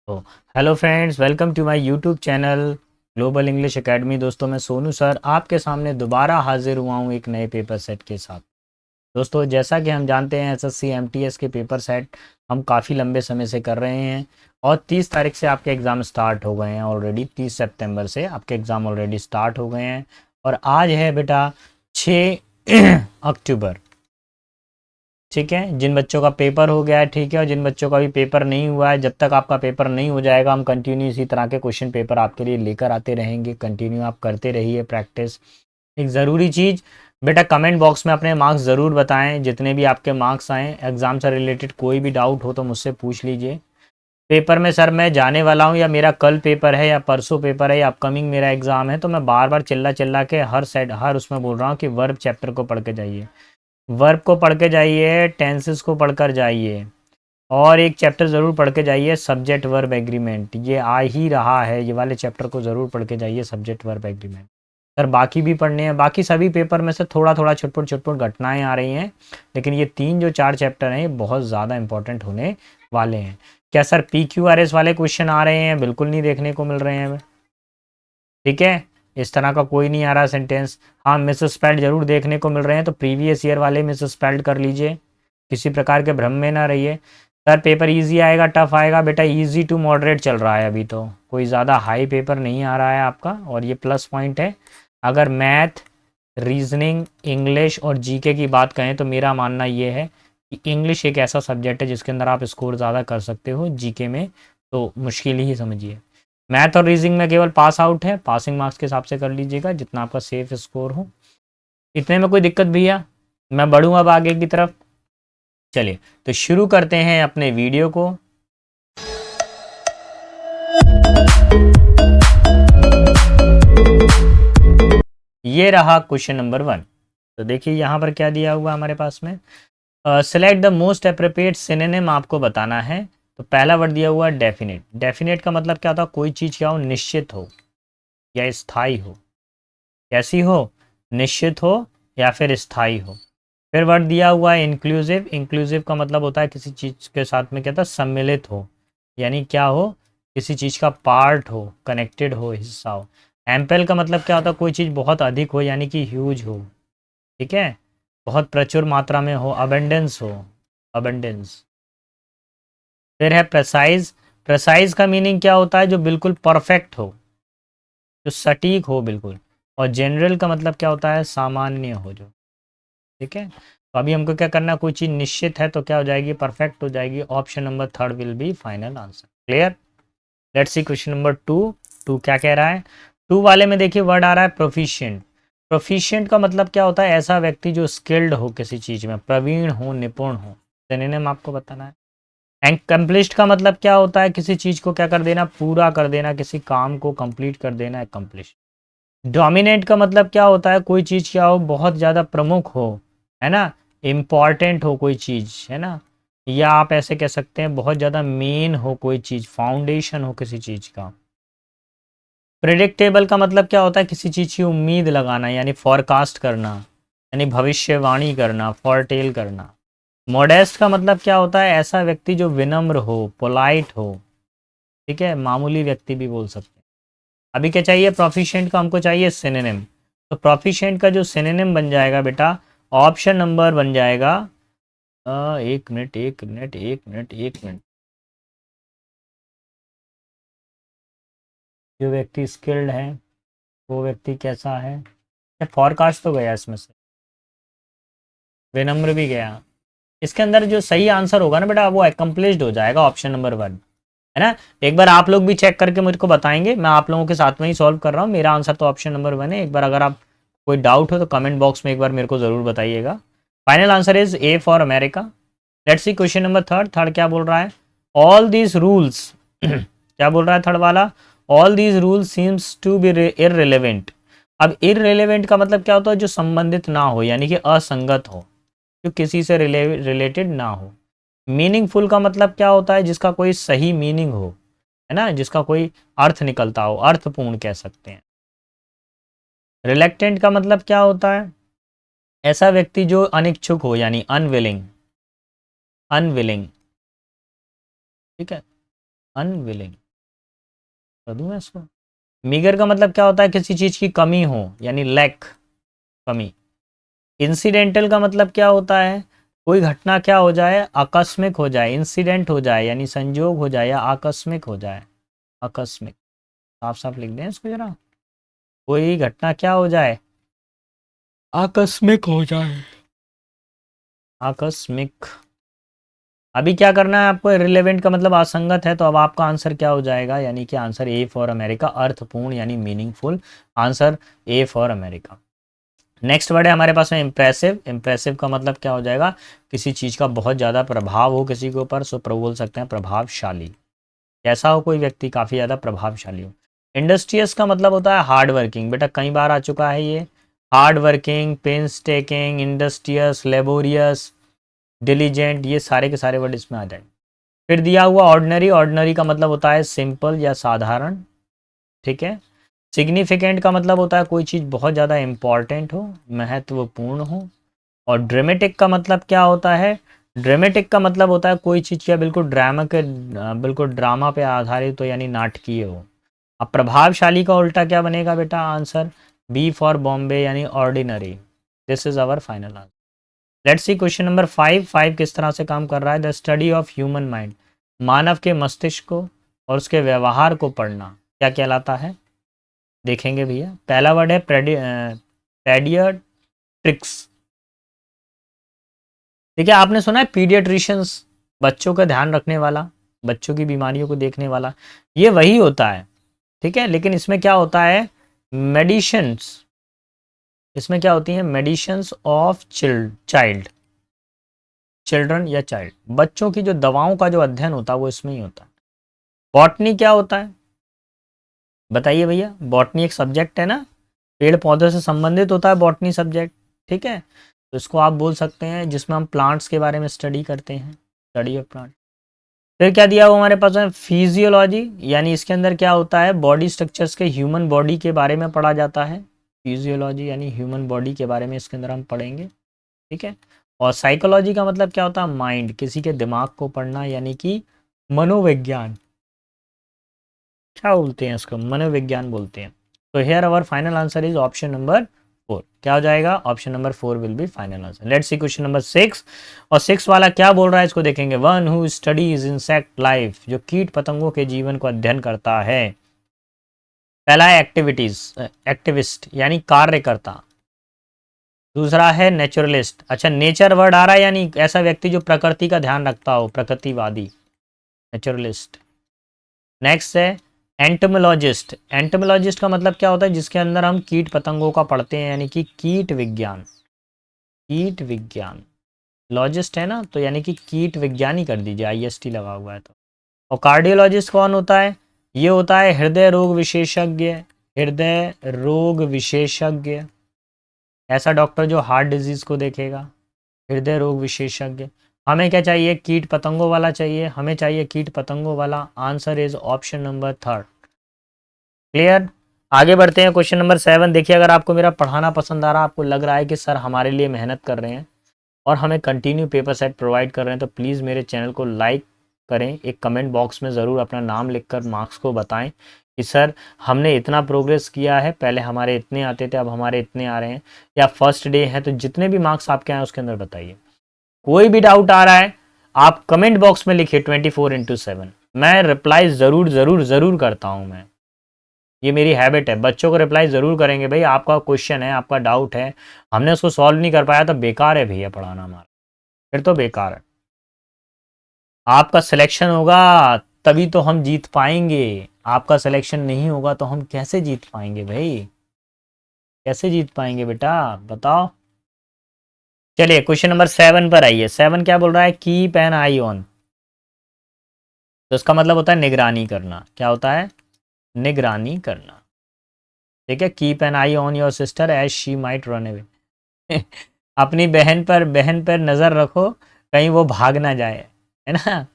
तो hello friends, welcome to my YouTube channel global English academy. दोस्तों, मैं Sonu sir आपके सामने दोबारा हाजिर हुआ हूँ एक नए पेपर सेट के साथ। दोस्तों, जैसा कि हम जानते हैं एसएससी एमटीएस के पेपर सेट हम काफ़ी लंबे समय से कर रहे हैं और 30 तारीख से आपके एग्ज़ाम स्टार्ट हो गए हैं। ऑलरेडी 30 सितंबर से आपके एग्ज़ाम ऑलरेडी स्टार्ट हो गए हैं और आज है बेटा 6 अक्टूबर। ठीक है, जिन बच्चों का पेपर हो गया है ठीक है, और जिन बच्चों का भी पेपर नहीं हुआ है, जब तक आपका पेपर नहीं हो जाएगा हम कंटिन्यू इसी तरह के क्वेश्चन पेपर आपके लिए लेकर आते रहेंगे। कंटिन्यू आप करते रहिए प्रैक्टिस। एक ज़रूरी चीज़ बेटा, कमेंट बॉक्स में अपने मार्क्स ज़रूर बताएं। जितने भी आपके मार्क्स आएँ एग्ज़ाम से रिलेटेड कोई भी डाउट हो तो मुझसे पूछ लीजिए। पेपर में सर मैं जाने वाला हूँ या मेरा कल पेपर है या परसों पेपर है या अपकमिंग मेरा एग्ज़ाम है, तो मैं बार बार चिल्ला चिल्ला के हर उसमें बोल रहा हूँ कि वर्ब चैप्टर को पढ़ के जाइए, वर्ब को पढ़ के जाइए, टेंसेस को पढ़कर जाइए और एक चैप्टर ज़रूर पढ़ के जाइए सब्जेक्ट वर्ब एग्रीमेंट। ये आ ही रहा है, ये वाले चैप्टर को ज़रूर पढ़ के जाइए सब्जेक्ट वर्ब एग्रीमेंट। सर बाकी भी पढ़ने हैं, बाकी सभी पेपर में से थोड़ा थोड़ा छुटपुट छुटपुट घटनाएं आ रही हैं, लेकिन ये 3 जो 4 चैप्टर हैं ये बहुत ज़्यादा इंपॉर्टेंट होने वाले हैं। क्या सर PQRS वाले क्वेश्चन आ रहे हैं? बिल्कुल नहीं देखने को मिल रहे हैं। ठीक है, इस तरह का कोई नहीं आ रहा सेंटेंस। हाँ, मिस स्पेल्ड जरूर देखने को मिल रहे हैं, तो प्रीवियस ईयर वाले मिस स्पेल्ड कर लीजिए, किसी प्रकार के भ्रम में ना रहिए। सर पेपर इजी आएगा टफ आएगा? बेटा इजी टू मॉडरेट चल रहा है अभी, तो कोई ज़्यादा हाई पेपर नहीं आ रहा है आपका, और ये प्लस पॉइंट है। अगर मैथ, रीजनिंग, इंग्लिश और जीके की बात कहें तो मेरा मानना ये है कि इंग्लिश एक ऐसा सब्जेक्ट है जिसके अंदर आप स्कोर ज़्यादा कर सकते हो, जीके में तो मुश्किल ही समझिए। मैथ और रीजनिंग में केवल पास आउट है, पासिंग मार्क्स के हिसाब से कर लीजिएगा जितना आपका सेफ स्कोर हो। इतने में कोई दिक्कत भैया? मैं बढ़ूँ अब आगे की तरफ। चलिए तो शुरू करते हैं अपने वीडियो को। ये रहा क्वेश्चन नंबर 1। तो देखिए यहाँ पर क्या दिया हुआ हमारे पास में, select the most appropriate synonym आपको बताना है। तो पहला वर्ड दिया हुआ है डेफिनेट। डेफिनेट का मतलब क्या होता है? कोई चीज़ क्या हो, निश्चित हो या स्थायी हो। कैसी हो? निश्चित हो या फिर स्थायी हो। फिर वर्ड दिया हुआ है इंक्लूसिव। इंक्लूसिव का मतलब होता है किसी चीज़ के साथ में क्या था, सम्मिलित हो, यानी क्या हो, किसी चीज़ का पार्ट हो, कनेक्टेड हो, हिस्सा हो। एम्पल का मतलब क्या होता है? कोई चीज़ बहुत अधिक हो, यानी कि ह्यूज हो। ठीक है, बहुत प्रचुर मात्रा में हो, अबेंडेंस हो, अबेंडेंस। फिर है प्रेसाइज। प्रेसाइज का मीनिंग क्या होता है? जो बिल्कुल परफेक्ट हो, जो सटीक हो बिल्कुल। और जनरल का मतलब क्या होता है? सामान्य हो जो। ठीक है, तो अभी हमको क्या करना है, कोई चीज़ निश्चित है तो क्या हो जाएगी, परफेक्ट हो जाएगी। Option number 3 will be final answer. Clear? Let's see question number 2। Two क्या कह रहा है? 2 वाले में देखिए वर्ड आ रहा है प्रोफिशिएंट। प्रोफिशिएंट का मतलब क्या होता है? ऐसा व्यक्ति जो स्किल्ड हो किसी चीज़ में, प्रवीण हो, निपुण हो। सिनोनिम आपको बताना है। एक्म्प्लिश्ड का मतलब क्या होता है? किसी चीज़ को क्या कर देना, पूरा कर देना, किसी काम को कंप्लीट कर देना, एक्म्प्लिश। डोमिनेट का मतलब क्या होता है? कोई चीज़ क्या हो, बहुत ज़्यादा प्रमुख हो, है ना, इम्पॉर्टेंट हो कोई चीज़, है ना, या आप ऐसे कह सकते हैं बहुत ज़्यादा मेन हो कोई चीज़, फाउंडेशन हो किसी चीज़ का। प्रिडिक्टेबल का मतलब क्या होता है? किसी चीज़ की उम्मीद लगाना, यानी फॉरकास्ट करना, यानी भविष्यवाणी करना, फॉरटेल करना। मॉडेस्ट का मतलब क्या होता है? ऐसा व्यक्ति जो विनम्र हो, पोलाइट हो। ठीक है, मामूली व्यक्ति भी बोल सकते हैं। अभी क्या चाहिए? प्रोफिशिएंट का हमको चाहिए सिनोनिम। तो प्रोफिशिएंट का जो सिनोनिम बन जाएगा बेटा, ऑप्शन नंबर बन जाएगा, एक मिनट एक मिनट एक मिनट एक मिनट। जो व्यक्ति स्किल्ड है वो व्यक्ति कैसा है? फॉरकास्ट तो गया इसमें से, विनम्र भी गया। इसके अंदर जो सही आंसर होगा ना बेटा वो एकम्प्लिश्ड हो जाएगा, ऑप्शन नंबर 1, है ना। एक बार आप लोग भी चेक करके मुझको बताएंगे, मैं आप लोगों के साथ में ही सॉल्व कर रहा हूँ। मेरा आंसर तो ऑप्शन नंबर 1 है। एक बार अगर आप कोई डाउट हो तो कमेंट बॉक्स में एक बार मेरे को ज़रूर बताइएगा। Final answer is A for America. Let's see question number 3। Third क्या बोल रहा है? ऑल दीज रूल्स क्या बोल रहा है थर्ड वाला? All these rules seems to be irrelevant. अब इररिलेवेंट का मतलब क्या होता है? जो संबंधित ना हो, यानी कि असंगत हो, जो किसी से रिलेटेड ना हो। मीनिंगफुल का मतलब क्या होता है? जिसका कोई सही मीनिंग हो, है ना, जिसका कोई अर्थ निकलता हो, अर्थपूर्ण कह सकते हैं। रिलेक्टेंट का मतलब क्या होता है? ऐसा व्यक्ति जो अनिच्छुक हो, यानी अनविलिंग, अनविलिंग। ठीक है, अनविलिंग कर दूं मैं इसको। मीगर का मतलब क्या होता है, किसी चीज की कमी हो यानी लैक, कमी। इंसिडेंटल का मतलब क्या होता है, कोई घटना क्या हो जाए, आकस्मिक हो जाए, इंसिडेंट हो जाए यानी संयोग हो जाए या आकस्मिक हो जाए, आकस्मिक। साफ साफ लिख दें इसको जरा, कोई घटना क्या हो जाए, आकस्मिक हो जाए, आकस्मिक। अभी क्या करना है आपको, रिलेवेंट का मतलब असंगत है, तो अब आपका आंसर क्या हो जाएगा, यानी कि आंसर ए फॉर अमेरिका, अर्थपूर्ण यानी meaningful, answer A for America. Next word है हमारे पास में इम्प्रेसिव। इम्प्रेसिव का मतलब क्या हो जाएगा, किसी चीज का बहुत ज्यादा प्रभाव हो किसी के ऊपर, सो बोल सकते हैं प्रभावशाली। कैसा हो कोई व्यक्ति, काफी ज्यादा प्रभावशाली हो। इंडस्ट्रियस का मतलब होता है हार्ड वर्किंग, बेटा कई बार आ चुका है ये, hard working, painstaking, industrious, laborious, diligent, ये सारे के सारे वर्ड इसमें आ जाएंगे। फिर दिया हुआ ऑर्डिनरी, ऑर्डिनरी का मतलब होता है सिंपल या साधारण, ठीक है। सिग्निफिकेंट का मतलब होता है कोई चीज़ बहुत ज़्यादा इंपॉर्टेंट हो, महत्वपूर्ण हो। और ड्रामेटिक का मतलब क्या होता है, ड्रामेटिक का मतलब होता है कोई चीज़ क्या बिल्कुल ड्रामा के, बिल्कुल ड्रामा पे आधारित हो यानी नाटकीय हो। अब प्रभावशाली का उल्टा क्या बनेगा बेटा, आंसर बी फॉर बॉम्बे यानी ordinary. This is our final answer. Let's see question number 5। 5 किस तरह से काम कर रहा है, the study of human mind, मानव के मस्तिष्क को और उसके व्यवहार को पढ़ना क्या कहलाता है, देखेंगे भैया। पहला वर्ड है पेडियाट्रिक्स, ठीक है। आपने सुना है पीडियाट्रिशियंस, बच्चों का ध्यान रखने वाला, बच्चों की बीमारियों को देखने वाला, ये वही होता है, ठीक है। लेकिन इसमें क्या होता है, मेडिसिन्स, इसमें क्या होती है, मेडिसिन्स ऑफ चाइल्ड, चिल्ड्रन या चाइल्ड, बच्चों की जो दवाओं का जो अध्ययन होता है वो इसमें ही होता है। बॉटनी क्या होता है बताइए भैया, बॉटनी एक सब्जेक्ट है ना, पेड़ पौधों से संबंधित होता है बॉटनी सब्जेक्ट, ठीक है। तो इसको आप बोल सकते हैं जिसमें हम प्लांट्स के बारे में स्टडी करते हैं, स्टडी ऑफ प्लांट। फिर क्या दिया हुआ हमारे पास है, फिजियोलॉजी, यानी इसके अंदर क्या होता है, बॉडी स्ट्रक्चर्स के, ह्यूमन बॉडी के बारे में पढ़ा जाता है। फिजियोलॉजी यानी ह्यूमन बॉडी के बारे में इसके अंदर हम पढ़ेंगे, ठीक है। और साइकोलॉजी का मतलब क्या होता है, माइंड, किसी के दिमाग को पढ़ना यानी कि मनोविज्ञान, क्या बोलते हैं इसको, मनोविज्ञान बोलते हैं। तो here our final answer is option number 4। क्या हो जाएगा, option number 4 will be final answer. Let's see question number 6। और 6 वाला क्या बोल रहा है इसको देखेंगे, one who studies insect life, जो कीट पतंगों के जीवन को अध्ययन करता है। पहला है एक्टिविटीज, एक्टिविस्ट यानी कार्यकर्ता। दूसरा है नेचुरलिस्ट, अच्छा नेचर वर्ड आ रहा है यानी ऐसा व्यक्ति जो प्रकृति का ध्यान रखता हो, प्रकृतिवादी, नेचुरलिस्ट। नेक्स्ट है एंटोमोलॉजिस्ट। एंटोमोलॉजिस्ट का मतलब क्या होता है, जिसके अंदर हम कीट पतंगों का पढ़ते हैं यानी कि कीट विज्ञान, कीट विज्ञान। लॉजिस्ट है ना, तो यानी कि कीट विज्ञानी कर दीजिए, आईएसटी लगा हुआ है तो। और कार्डियोलॉजिस्ट कौन होता है, ये होता है हृदय रोग विशेषज्ञ, हृदय रोग विशेषज्ञ, ऐसा डॉक्टर जो हार्ट डिजीज को देखेगा, हृदय रोग विशेषज्ञ। हमें क्या चाहिए, कीट पतंगों वाला चाहिए, हमें चाहिए कीट पतंगों वाला, answer is option number 3। Clear. आगे बढ़ते हैं क्वेश्चन नंबर 7। देखिए अगर आपको मेरा पढ़ाना पसंद आ रहा, आपको लग रहा है कि सर हमारे लिए मेहनत कर रहे हैं और हमें कंटिन्यू पेपर सेट प्रोवाइड कर रहे हैं, तो प्लीज़ मेरे चैनल को लाइक करें, एक कमेंट बॉक्स में ज़रूर अपना नाम लिखकर मार्क्स को बताएं कि सर हमने इतना प्रोग्रेस किया है, पहले हमारे इतने आते थे अब हमारे इतने आ रहे हैं, या फर्स्ट डे है तो जितने भी मार्क्स आपके आए उसके अंदर बताइए। कोई भी डाउट आ रहा है आप कमेंट बॉक्स में लिखिए, 24/7 मैं रिप्लाई ज़रूर ज़रूर ज़रूर करता हूँ मैं, ये मेरी हैबिट है। बच्चों को रिप्लाई ज़रूर करेंगे भाई, आपका क्वेश्चन है, आपका डाउट है, हमने उसको सॉल्व नहीं कर पाया तो बेकार है भैया पढ़ाना हमारा, फिर तो बेकार है। आपका सिलेक्शन होगा तभी तो हम जीत पाएंगे, आपका सिलेक्शन नहीं होगा तो हम कैसे जीत पाएंगे भाई, कैसे जीत पाएंगे बेटा बताओ। चलिए क्वेश्चन नंबर 7 पर आइए। 7 क्या बोल रहा है, कीप एन आई ऑन, तो इसका मतलब होता है निगरानी करना, क्या होता है, निगरानी करना, ठीक है। Keep an eye on your sister as she might run away, अपनी बहन पर नज़र रखो कहीं वो भाग ना जाए, है ना।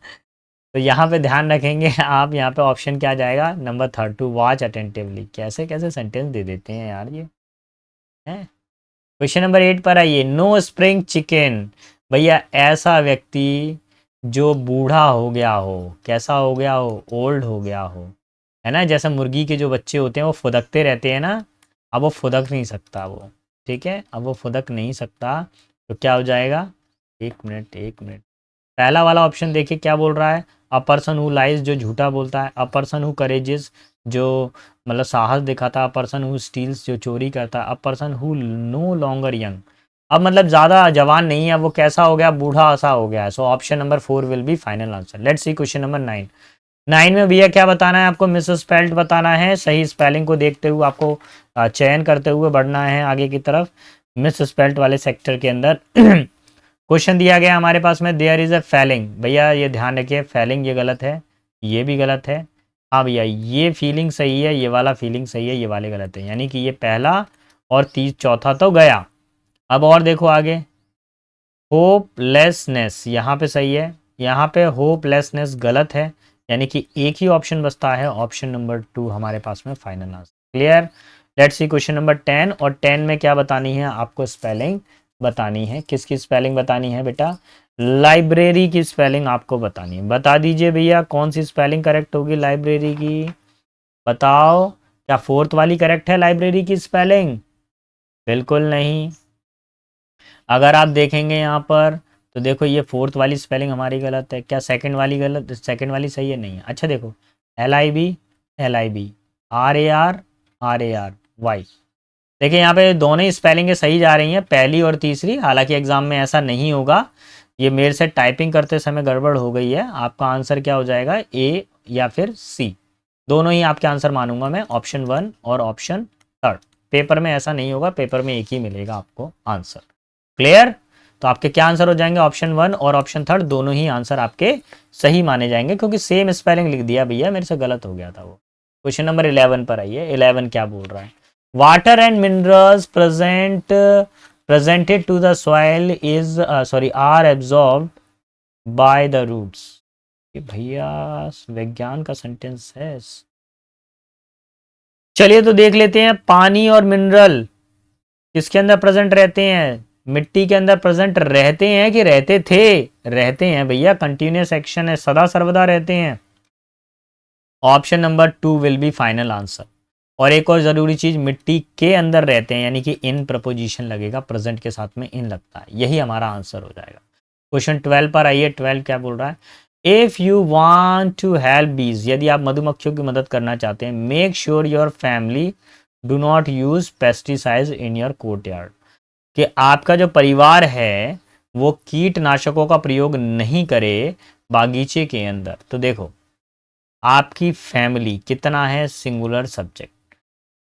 तो यहाँ पे ध्यान रखेंगे आप, यहाँ पे ऑप्शन क्या जाएगा, नंबर 3, टू वॉच अटेंटिवली। कैसे कैसे सेंटेंस दे देते हैं यार ये, है। क्वेश्चन नंबर 8 पर आइए, नो स्प्रिंग चिकन, भैया ऐसा व्यक्ति जो बूढ़ा हो गया हो, कैसा हो गया हो, ओल्ड हो गया हो, है ना। जैसे मुर्गी के जो बच्चे होते हैं वो फुदकते रहते हैं ना, अब वो फुदक नहीं सकता वो, ठीक है, अब वो फुदक नहीं सकता, तो क्या हो जाएगा, एक मिनट एक मिनट, पहला वाला ऑप्शन देखिए क्या बोल रहा है, अ पर्सन हु लाइज, जो झूठा बोलता है, अ पर्सन हु करेजेस, जो मतलब साहस दिखाता, अ पर्सन हु स्टील्स, जो चोरी करता, a person who know longer young, अब मतलब ज्यादा जवान नहीं है, वो कैसा हो गया, बूढ़ा सा हो गया है। So option number 4 will be final answer. Let's see question number 9। 9 में भैया क्या बताना है आपको, मिस स्पेल्ड बताना है, सही स्पेलिंग को देखते हुए आपको चयन करते हुए बढ़ना है आगे की तरफ मिस स्पेल्ड वाले सेक्टर के अंदर। क्वेश्चन दिया गया हमारे पास में, देयर इज अ फेलिंग, भैया ये ध्यान रखिए, फेलिंग ये गलत है, ये भी गलत है, हाँ भैया ये फीलिंग सही है, ये वाला फीलिंग सही है, ये वाले गलत है, यानी कि ये पहला और तीस चौथा तो गया। अब और देखो आगे, होपलेसनेस यहाँ पे सही है, यहाँ पे होपलेसनेस गलत है, यानी कि एक ही ऑप्शन बचता है, ऑप्शन नंबर 2 हमारे पास में final answer. Clear. Let's see question number 10, और 10 में क्या बतानी है आपको, स्पेलिंग बतानी है, किसकी स्पेलिंग बतानी है बेटा, लाइब्रेरी की स्पेलिंग आपको बतानी है। बता दीजिए भैया कौन सी स्पेलिंग करेक्ट होगी लाइब्रेरी की, बताओ, क्या फोर्थ वाली करेक्ट है लाइब्रेरी की स्पेलिंग, बिल्कुल नहीं। अगर आप देखेंगे यहाँ पर तो देखो ये फोर्थ वाली स्पेलिंग हमारी गलत है, क्या सेकंड वाली गलत, सेकंड वाली सही है, नहीं है, अच्छा देखो, LIB, RAR देखिए यहाँ पे दोनों ही स्पेलिंग सही जा रही हैं, पहली और तीसरी, हालांकि एग्जाम में ऐसा नहीं होगा, ये मेरे से टाइपिंग करते समय गड़बड़ हो गई है। आपका आंसर क्या हो जाएगा, ए या फिर सी, दोनों ही आपके आंसर मानूंगा मैं, ऑप्शन 1 और ऑप्शन 3। पेपर में ऐसा नहीं होगा, पेपर में एक ही मिलेगा आपको आंसर। क्लियर। तो आपके क्या आंसर हो जाएंगे, ऑप्शन 1 और ऑप्शन 3 दोनों ही आंसर आपके सही माने जाएंगे, क्योंकि सेम स्पेलिंग लिख दिया भैया, मेरे से गलत हो गया था वो। क्वेश्चन नंबर 11 पर आइए, 11 क्या बोल रहा है, water and minerals presented to the soil is are absorbed by the roots। ये भैया विज्ञान का सेंटेंस है। चलिए तो देख लेते हैं, पानी और मिनरल किसके अंदर प्रेजेंट रहते हैं, मिट्टी के अंदर प्रेजेंट रहते हैं कि रहते थे, रहते हैं भैया, कंटिन्यूस एक्शन है, सदा सर्वदा रहते हैं। Option number 2 will be final answer. और एक और जरूरी चीज, मिट्टी के अंदर रहते हैं, यानी कि इन प्रपोजिशन लगेगा, प्रेजेंट के साथ में इन लगता है, यही हमारा आंसर हो जाएगा। क्वेश्चन 12 पर आइए, 12 क्या बोल रहा है, if you want to help bees, यदि आप मधुमक्खियों की मदद करना चाहते हैं, make sure your family do not use pesticides in your courtyard, कि आपका जो परिवार है वो कीटनाशकों का प्रयोग नहीं करे बागीचे के अंदर। तो देखो आपकी फैमिली कितना है, सिंगुलर सब्जेक्ट,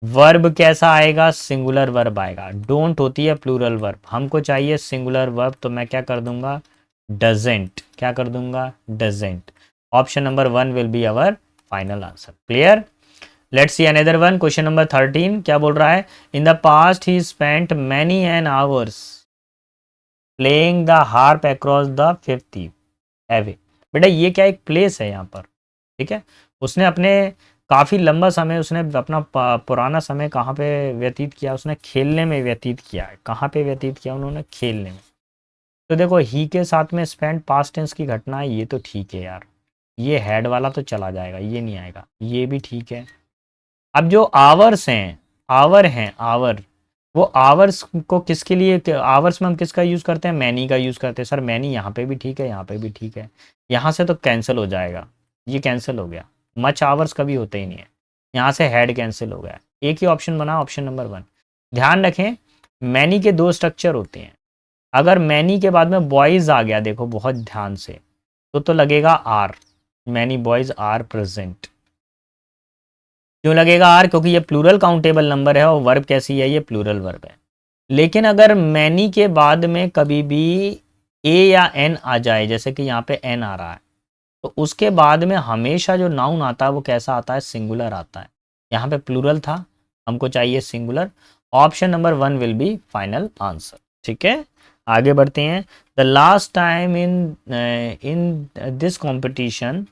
वर्ब कैसा आएगा, सिंगुलर वर्ब आएगा, डोंट होती है प्लूरल वर्ब, हमको चाहिए सिंगुलर वर्ब, तो मैं क्या कर दूंगा, डजेंट, क्या कर दूंगा, doesn't. Option number 1 will be our final answer. Clear. Let's see another one, question number 13 क्या बोल रहा है, in the past he spent many an hours playing the harp across the fifth ave. बेटा ये क्या एक प्लेस है यहाँ पर, ठीक है, उसने अपने काफ़ी लंबा समय, उसने अपना पुराना समय कहाँ पे व्यतीत किया, उसने खेलने में व्यतीत किया है, कहाँ पे व्यतीत किया उन्होंने, खेलने में। तो देखो ही के साथ में स्पेंड पास्ट टेंस की घटना है, ये तो ठीक है यार, ये हेड वाला तो चला जाएगा, ये नहीं आएगा, ये भी ठीक है। अब जो आवर्स हैं, आवर हैं, आवर, वो आवर्स को किसके लिए, आवर्स में हम किसका यूज़ करते हैं, मैनी का यूज़ करते हैं। सर मैनी यहाँ पे भी ठीक है, यहाँ पे भी ठीक है, यहाँ से तो कैंसिल हो जाएगा, ये कैंसिल हो गया, मच आवर्स कभी होते ही नहीं है, यहाँ से हेड कैंसिल हो गया, एक ही ऑप्शन बना, ऑप्शन नंबर 1। ध्यान रखें मैनी के दो स्ट्रक्चर होते हैं, अगर मैनी के बाद में बॉयज आ गया, देखो बहुत ध्यान से, तो लगेगा are, many boys are present. क्यों लगेगा आर, क्योंकि ये प्लूरल काउंटेबल नंबर है, और वर्ब कैसी है, ये प्लूरल वर्ब है। लेकिन अगर मैनी के बाद में कभी भी ए या एन आ जाए, जैसे कि यहाँ पे एन आ रहा है, तो उसके बाद में हमेशा जो नाउन आता है वो कैसा आता है, सिंगुलर आता है। यहाँ पे प्लूरल था, हमको चाहिए singular. Option number 1 will be final answer. ठीक है, आगे बढ़ते हैं। The last time in this competition,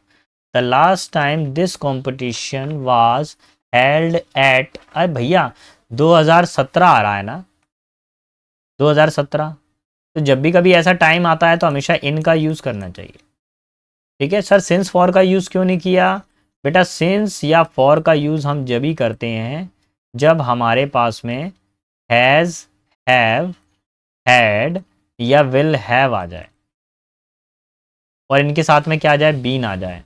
the last time this competition was held at, अरे भैया 2017 आ रहा है ना, 2017, तो जब भी कभी ऐसा टाइम आता है तो हमेशा इन का यूज करना चाहिए। ठीक है सर, सिंस फॉर का यूज़ क्यों नहीं किया? बेटा सिंस या फॉर का यूज़ हम जब ही करते हैं जब हमारे पास में हैज़, हैव, हैड या विल हैव आ जाए और इनके साथ में क्या आ जाए, बीन आ जाए।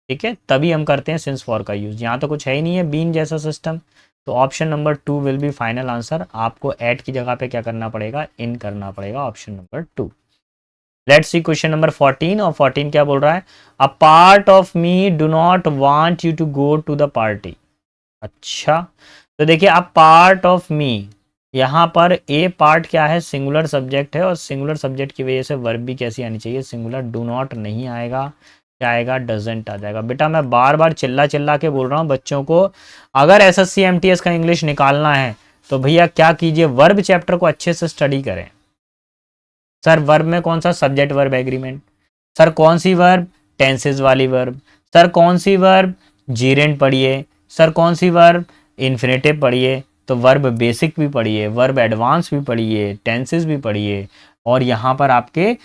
ठीक है, तभी हम करते हैं सिंस फॉर का यूज़। यहाँ तो कुछ है ही नहीं है बीन जैसा सिस्टम, तो option number 2 will be final answer. आपको एट की जगह पे क्या करना पड़ेगा, इन करना पड़ेगा, option number 2। Let's see question number 14। और 14 क्या बोल रहा है, a part of me do not want you to go to the party. अच्छा, तो देखिए अ पार्ट ऑफ मी, यहाँ पर ए पार्ट क्या है, सिंगुलर सब्जेक्ट है और सिंगुलर सब्जेक्ट की वजह से वर्ब भी कैसी आनी चाहिए, सिंगुलर। डू नॉट नहीं आएगा, क्या आएगा, डजेंट आ जाएगा। बेटा मैं बार बार चिल्ला चिल्ला के बोल रहा हूँ बच्चों को, अगर एसएससी एमटीएस का इंग्लिश निकालना है तो भैया क्या कीजिए, वर्ब चैप्टर को अच्छे से स्टडी करें। सर वर्ब में कौन सा, सब्जेक्ट वर्ब एग्रीमेंट। सर कौन सी वर्ब, टेंसेस वाली वर्ब। सर कौन सी वर्ब, जीरेंट पढ़िए। सर कौन सी वर्ब, इन्फिनेटिव पढ़िए। तो वर्ब बेसिक भी पढ़िए, वर्ब एडवांस भी पढ़िए, टेंसेस भी पढ़िए और यहाँ पर आपके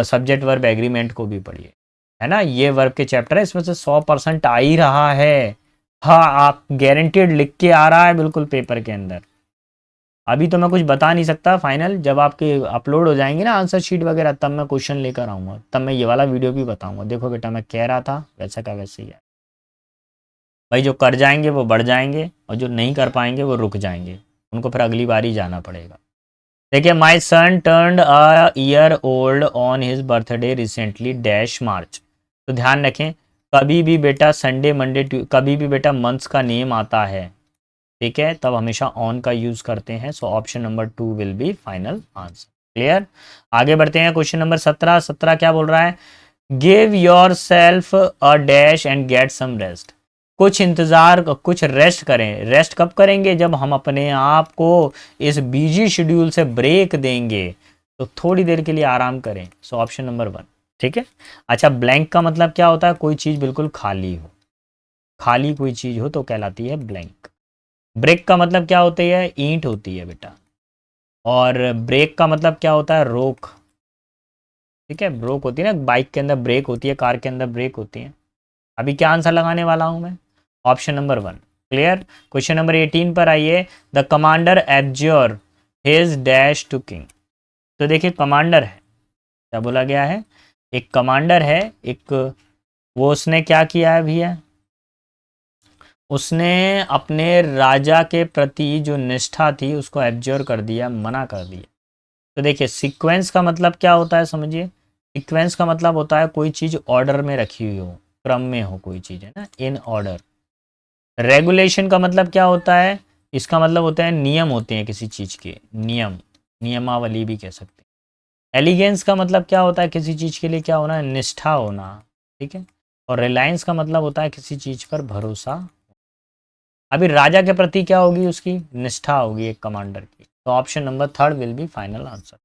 सब्जेक्ट वर्ब एग्रीमेंट को भी पढ़िए, है ना। ये वर्ब के चैप्टर है, इसमें से 100% आ ही रहा है। हाँ, आप गारंटेड लिख के आ रहा है बिल्कुल पेपर के अंदर। अभी तो मैं कुछ बता नहीं सकता फाइनल, जब आपके अपलोड हो जाएंगे ना आंसर शीट वगैरह, तब मैं क्वेश्चन लेकर आऊँगा, तब मैं ये वाला वीडियो भी बताऊँगा। देखो बेटा मैं कह रहा था वैसा का वैसे ही है भाई, जो कर जाएंगे वो बढ़ जाएंगे और जो नहीं कर पाएंगे वो रुक जाएंगे, उनको फिर अगली बार ही जाना पड़ेगा। देखिए my son turned a year old on his birthday recently dash March. तो ध्यान रखें, कभी भी बेटा संडे मंडे कभी भी बेटा मंथ्स का नेम आता है, ठीक है, तब हमेशा ऑन का यूज करते हैं। So option number 2 will be final answer. Clear, आगे बढ़ते हैं। Question number 17। 17 क्या बोल रहा है, give yourself a dash and get some rest. कुछ इंतजार, कुछ रेस्ट करें। रेस्ट कब करेंगे, जब हम अपने आप को इस बिजी शेड्यूल से ब्रेक देंगे, तो थोड़ी देर के लिए आराम करें। सो ऑप्शन नंबर 1, ठीक है। अच्छा, ब्लैंक का मतलब क्या होता है, कोई चीज बिल्कुल खाली हो, खाली कोई चीज हो तो कहलाती है ब्लैंक। ब्रेक का मतलब क्या होती है, ईंट होती है बेटा। और ब्रेक का मतलब क्या होता है, रोक। ठीक है, ब्रोक होती है ना, बाइक के अंदर ब्रेक होती है, कार के अंदर ब्रेक होती है। अभी क्या आंसर लगाने वाला हूं मैं, option number 1। Clear. Question number 18 पर आइए। The commander abjure his dash to king. तो देखिए कमांडर है, क्या बोला गया है, एक कमांडर है, एक, वो उसने क्या किया है भैया, उसने अपने राजा के प्रति जो निष्ठा थी उसको एब्ज्योर कर दिया, मना कर दिया। तो देखिए सीक्वेंस का मतलब क्या होता है, समझिए। सीक्वेंस का मतलब होता है कोई चीज ऑर्डर में रखी हुई हो, क्रम में हो कोई चीज, है ना, इन ऑर्डर। रेगुलेशन का मतलब क्या होता है, इसका मतलब होता है नियम होते हैं किसी चीज के, नियम, नियमावली भी कह सकते हैं। एलिगेंस का मतलब क्या होता है, किसी चीज के लिए क्या होना, निष्ठा होना, ठीक है। और रिलायंस का मतलब होता है किसी चीज पर भरोसा। अभी राजा के प्रति क्या होगी, उसकी निष्ठा होगी एक कमांडर की। तो option number 3 will be final answer.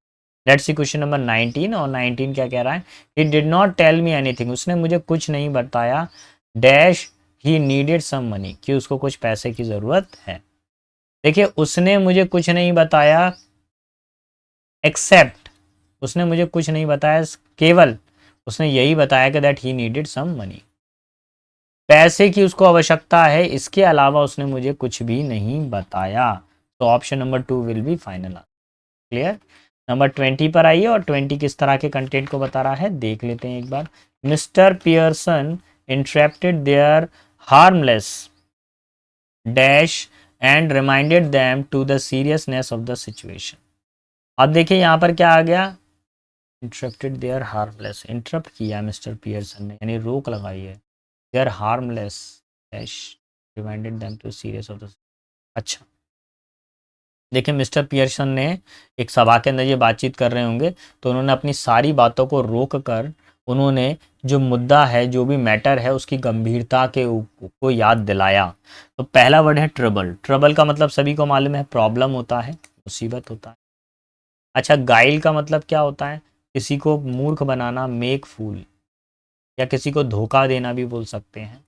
Let's see question number 19। और 19 क्या कह रहा है, he did not tell me anything. उसने मुझे कुछ नहीं बताया, dash he needed some money, कि उसको कुछ पैसे की जरूरत है। देखिए उसने मुझे कुछ नहीं बताया, एक्सेप्ट, उसने मुझे कुछ नहीं बताया, केवल उसने यही बताया कि that he needed some money, पैसे की उसको आवश्यकता है, इसके अलावा उसने मुझे कुछ भी नहीं बताया। तो option number 2 will be final. Clear. Number 20 पर आइए और 20 किस तरह के कंटेंट को बता रहा है देख लेते हैं एक बार। Mister Pearson interrupted their harmless dash and reminded them to the seriousness of the situation. अब देखिए यहाँ पर क्या आ गया, इंटरप्टेड देयर हार्मलेस, इंटरप्ट किया मिस्टर पियर्सन ने, यानी रोक लगाई है। Their harmless dash reminded them to serious of the, अच्छा देखिए मिस्टर पियर्सन ने एक सभा के अंदर ये बातचीत कर रहे होंगे, तो उन्होंने अपनी सारी बातों को रोक कर, उन्होंने जो मुद्दा है, जो भी मैटर है, उसकी गंभीरता के को याद दिलाया। तो पहला वर्ड है ट्रबल। ट्रबल का मतलब सभी को मालूम है, प्रॉब्लम होता है, मुसीबत होता है। अच्छा, गाइल का मतलब क्या होता है, किसी को मूर्ख बनाना, मेक फूल, या किसी को धोखा देना भी बोल सकते हैं।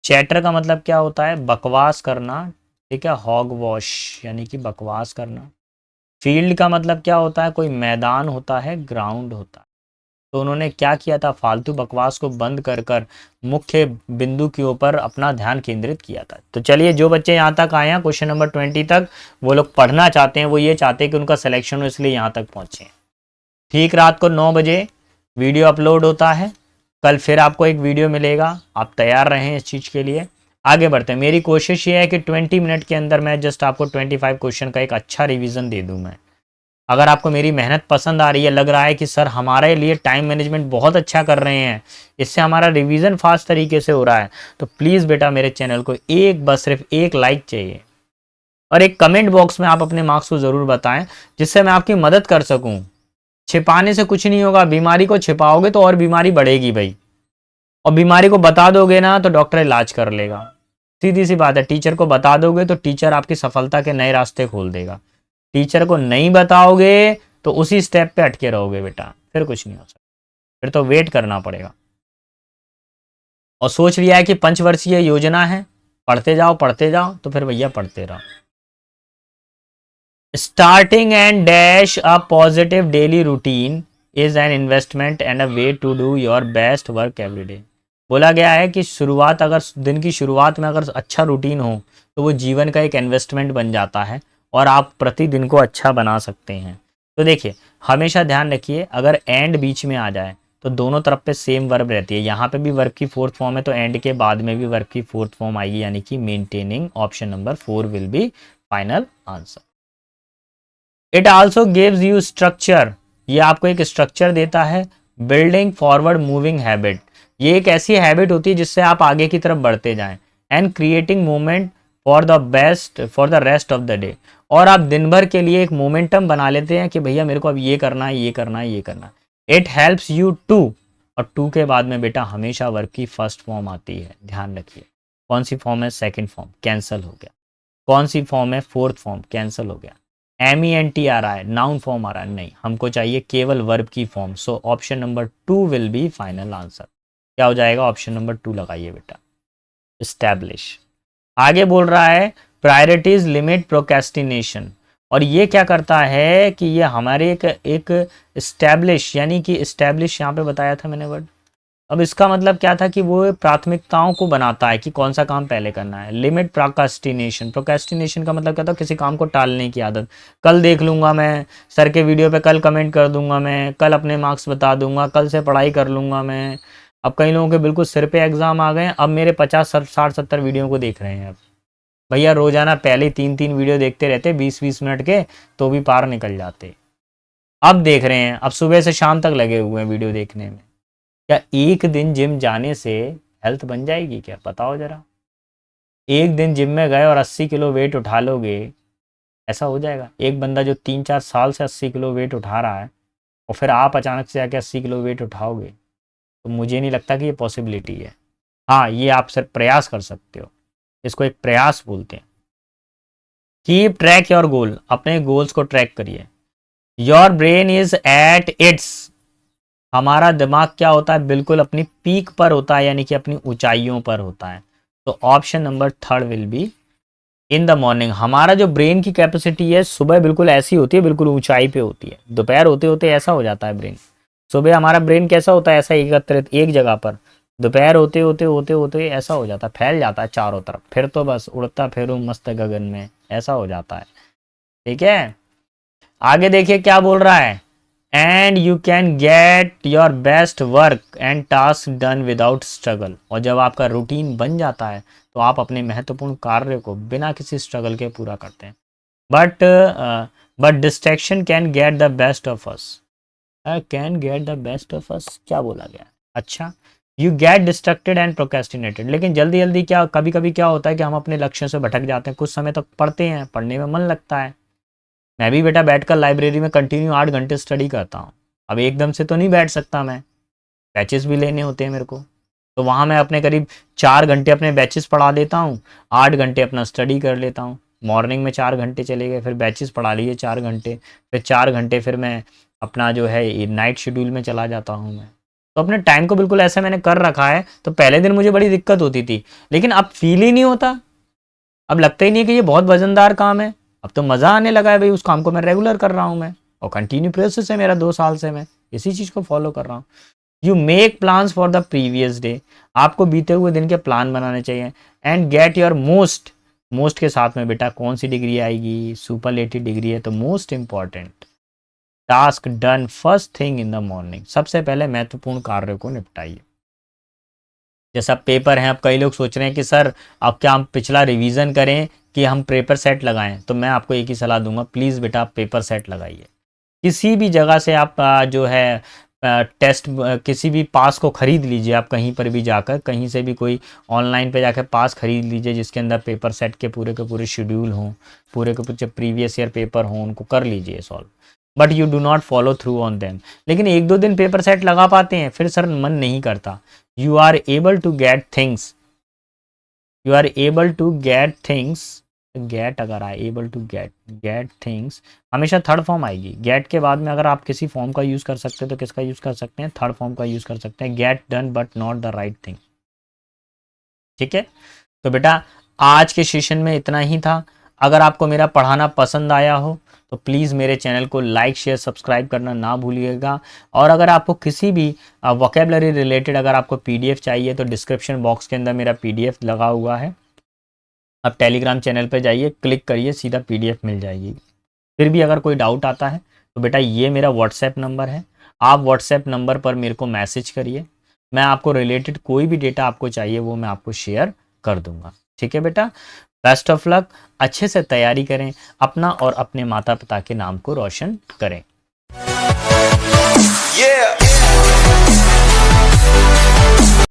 चैटर का मतलब क्या होता है, बकवास करना, ठीक है, हॉग वॉश यानी कि बकवास करना। फील्ड का मतलब क्या होता है, कोई मैदान होता है, ग्राउंड होता है। तो उन्होंने क्या किया था, फालतू बकवास को बंद कर कर मुख्य बिंदु के ऊपर अपना ध्यान केंद्रित किया था। तो चलिए, जो बच्चे यहाँ तक आए हैं क्वेश्चन नंबर 20 तक, वो लोग पढ़ना चाहते हैं, वो ये चाहते हैं कि उनका सिलेक्शन हो, इसलिए यहाँ तक पहुँचे। ठीक रात को 9 बजे वीडियो अपलोड होता है। कल फिर आपको एक वीडियो मिलेगा, आप तैयार रहें इस चीज़ के लिए। आगे बढ़ते हैं। मेरी कोशिश ये है कि 20 मिनट के अंदर मैं जस्ट आपको 25 क्वेश्चन का एक अच्छा रिवीजन दे दूं मैं। अगर आपको मेरी मेहनत पसंद आ रही है, लग रहा है कि सर हमारे लिए टाइम मैनेजमेंट बहुत अच्छा कर रहे हैं, इससे हमारा रिवीजन फास्ट तरीके से हो रहा है, तो प्लीज़ बेटा मेरे चैनल को एक बस सिर्फ एक लाइक चाहिए और एक कमेंट बॉक्स में आप अपने मार्क्स को ज़रूर बताएं, जिससे मैं आपकी मदद कर सकूं। छिपाने से कुछ नहीं होगा, बीमारी को छिपाओगे तो और बीमारी बढ़ेगी भाई, और बीमारी को बता दोगे ना तो डॉक्टर इलाज कर लेगा। सीधी सी बात है। टीचर को बता दोगे तो टीचर आपकी सफलता के नए रास्ते खोल देगा। टीचर को नहीं बताओगे तो उसी स्टेप पे अटके रहोगे बेटा, फिर कुछ नहीं हो सकता, फिर तो वेट करना पड़ेगा। और सोच लिया है कि पंचवर्षीय योजना है, पढ़ते जाओ तो फिर भैया पढ़ते रहो। Starting and dash a positive daily routine is an investment and a way to do your best work every day. बोला गया है कि शुरुआत, अगर दिन की शुरुआत में अगर अच्छा रूटीन हो तो वो जीवन का एक इन्वेस्टमेंट बन जाता है और आप प्रतिदिन को अच्छा बना सकते हैं। तो देखिए, हमेशा ध्यान रखिए, अगर एंड बीच में आ जाए तो दोनों तरफ पे सेम वर्ब रहती है। यहाँ पे भी वर्ब की फोर्थ फॉर्म है, तो एंड के बाद में भी वर्ब की फोर्थ फॉर्म आएगी, यानी कि maintaining. Option number 4 will be final answer. It also gives you structure, ये आपको एक स्ट्रक्चर देता है। बिल्डिंग फॉरवर्ड मूविंग हैबिट, ये एक ऐसी हैबिट होती है जिससे आप आगे की तरफ बढ़ते जाएं। And creating moment for the best for the rest of the day, और आप दिन भर के लिए एक मोमेंटम बना लेते हैं कि भैया मेरे को अब ये करना है, ये करना है, ये करना है। इट हेल्प्स यू टू, और टू के बाद में बेटा हमेशा वर्ब की फर्स्ट फॉर्म आती है, ध्यान रखिए। कौन सी फॉर्म है? सेकेंड फॉर्म, कैंसल हो गया। कौन सी फॉर्म है? फोर्थ फॉर्म, कैंसल हो गया। MENT आ रहा है, नाउन फॉर्म आ रहा है, नहीं, हमको चाहिए केवल वर्ब की form. So option number 2 will be final answer. क्या हो जाएगा? ऑप्शन नंबर 2 लगाइए बेटा, एस्टैब्लिश। आगे बोल रहा है प्रायोरिटीज लिमिट प्रोक्रेस्टिनेशन, और ये क्या करता है कि ये हमारे एक एस्टैब्लिश, यानी कि एस्टैब्लिश यहाँ पे बताया था मैंने वर्ड। अब इसका मतलब क्या था कि वो प्राथमिकताओं को बनाता है कि कौन सा काम पहले करना है। लिमिट प्रोक्रेस्टिनेशन, प्रोक्रेस्टिनेशन का मतलब क्या था? किसी काम को टालने की आदत। कल देख लूंगा मैं, सर के वीडियो पे कल कमेंट कर दूंगा मैं, कल अपने मार्क्स बता दूंगा, कल से पढ़ाई कर लूंगा मैं। अब कई लोगों के बिल्कुल सिर पे एग्जाम आ गए, अब मेरे 50-60-70 वीडियो को देख रहे हैं। अब भैया रोजाना पहले 3-3 वीडियो देखते रहते 20-20 मिनट के, तो भी पार निकल जाते। अब देख रहे हैं, अब सुबह से शाम तक लगे हुए हैं वीडियो देखने में। क्या एक दिन जिम जाने से हेल्थ बन जाएगी क्या? बताओ जरा। एक दिन जिम में गए और 80 किलो वेट उठा लोगे, ऐसा हो जाएगा? एक बंदा जो 3-4 साल से 80 किलो वेट उठा रहा है, और फिर आप अचानक से जाके 80 किलो वेट उठाओगे, तो मुझे नहीं लगता कि ये पॉसिबिलिटी है। हाँ, ये आप सिर्फ प्रयास कर सकते हो, इसको एक प्रयास बोलते हैं। कीप ट्रैक योर गोल, अपने गोल्स को ट्रैक करिए। Your brain is at its, हमारा दिमाग क्या होता है? बिल्कुल अपनी पीक पर होता है, यानी कि अपनी ऊंचाइयों पर होता है। तो option number 3 will be in the morning. हमारा जो ब्रेन की कैपेसिटी है सुबह बिल्कुल ऐसी होती है, बिल्कुल ऊंचाई पे होती है। दोपहर होते होते ऐसा हो जाता है ब्रेन। सुबह हमारा ब्रेन कैसा होता है? ऐसा एकत्रित एक जगह पर। दोपहर होते होते ऐसा हो जाता है, फैल जाता है चारों तरफ, फिर तो बस उड़ता फिरूं मस्त गगन में, ऐसा हो जाता है। ठीक है, आगे देखिए क्या बोल रहा है। And you can get your best work and task done without struggle, और जब आपका रूटीन बन जाता है तो आप अपने महत्वपूर्ण कार्य को बिना किसी स्ट्रगल के पूरा करते हैं। But distraction can get the best of us, can get the best of us क्या बोला गया? अच्छा, यू गेट डिस्ट्रक्टेड एंड प्रोक्रेस्टिनेटेड। लेकिन जल्दी जल्दी क्या, कभी कभी क्या होता है कि हम अपने लक्ष्यों से भटक जाते हैं। कुछ समय तक पढ़ते हैं, पढ़ने में मन लगता है। मैं भी बेटा बैठकर लाइब्रेरी में कंटिन्यू 8 घंटे स्टडी करता हूँ। अब एकदम से तो नहीं बैठ सकता मैं, बैचेस भी लेने होते हैं मेरे को, तो वहाँ मैं अपने करीब 4 घंटे अपने बैचेस पढ़ा देता हूँ, 8 घंटे अपना स्टडी कर लेता हूँ। मॉर्निंग में 4 घंटे चले गए, फिर बैचेस पढ़ा लिए 4 घंटे, फिर 4 घंटे फिर मैं अपना जो है नाइट शेड्यूल में चला जाता हूँ मैं। तो अपने टाइम को बिल्कुल ऐसा मैंने कर रखा है। तो पहले दिन मुझे बड़ी दिक्कत होती थी, लेकिन अब फील ही नहीं होता। अब लगता ही नहीं है कि ये बहुत वजनदार काम है। अब तो मज़ा आने लगा है भाई, उस काम को मैं रेगुलर कर रहा हूँ मैं, और कंटिन्यू प्रोसेस है मेरा 2 साल से मैं इसी चीज़ को फॉलो कर रहा हूँ। You make plans for the previous day, आपको बीते हुए दिन के प्लान बनाने चाहिए। And get your most, most के साथ में बेटा कौन सी डिग्री आएगी, सुपरलेटिव डिग्री है तो most important task done first thing in the morning, सबसे पहले महत्वपूर्ण कार्य को निपटाइए। जैसा पेपर है, अब कई लोग सोच रहे हैं कि सर अब क्या हम पिछला रिवीजन करें कि हम पेपर सेट लगाएं, तो मैं आपको एक ही सलाह दूंगा, प्लीज़ बेटा आप पेपर सेट लगाइए। किसी भी जगह से आप जो है टेस्ट किसी भी पास को खरीद लीजिए, आप कहीं पर भी जाकर कहीं से भी कोई ऑनलाइन पे जाकर पास खरीद लीजिए जिसके अंदर पेपर सेट के पूरे शेड्यूल हों, पूरे के पूरे प्रीवियस ईयर पेपर हों, उनको कर लीजिए solve. But you do not follow through on them. लेकिन एक दो दिन पेपर सेट लगा पाते हैं, फिर सर मन नहीं करता। You are able to get things, you are able to get things, get अगर आए एबल टू गेट थिंग्स, हमेशा थर्ड फॉर्म आएगी। गेट के बाद में अगर आप किसी फॉर्म का यूज़ कर सकते हैं तो किसका यूज़ कर सकते हैं, थर्ड फॉर्म का यूज़ कर सकते हैं, get done but not the right thing. ठीक है, तो बेटा आज के सेशन में इतना ही था। अगर आपको मेरा पढ़ाना पसंद आया हो तो प्लीज़ मेरे चैनल को लाइक शेयर सब्सक्राइब करना ना भूलिएगा। और अगर आपको किसी भी वोकेबलरी रिलेटेड अगर आपको पीडीएफ चाहिए तो डिस्क्रिप्शन बॉक्स के अंदर मेरा पीडीएफ लगा हुआ है, आप टेलीग्राम चैनल पर जाइए, क्लिक करिए, सीधा पीडीएफ मिल जाएगी। फिर भी अगर कोई डाउट आता है तो बेटा ये मेरा व्हाट्सएप नंबर है, आप व्हाट्सएप नंबर पर मेरे को मैसेज करिए, मैं आपको रिलेटेड कोई भी डेटा आपको चाहिए वो मैं आपको शेयर कर दूंगा। ठीक है बेटा, बेस्ट ऑफ लक, अच्छे से तैयारी करें, अपना और अपने माता पिता के नाम को रोशन करें।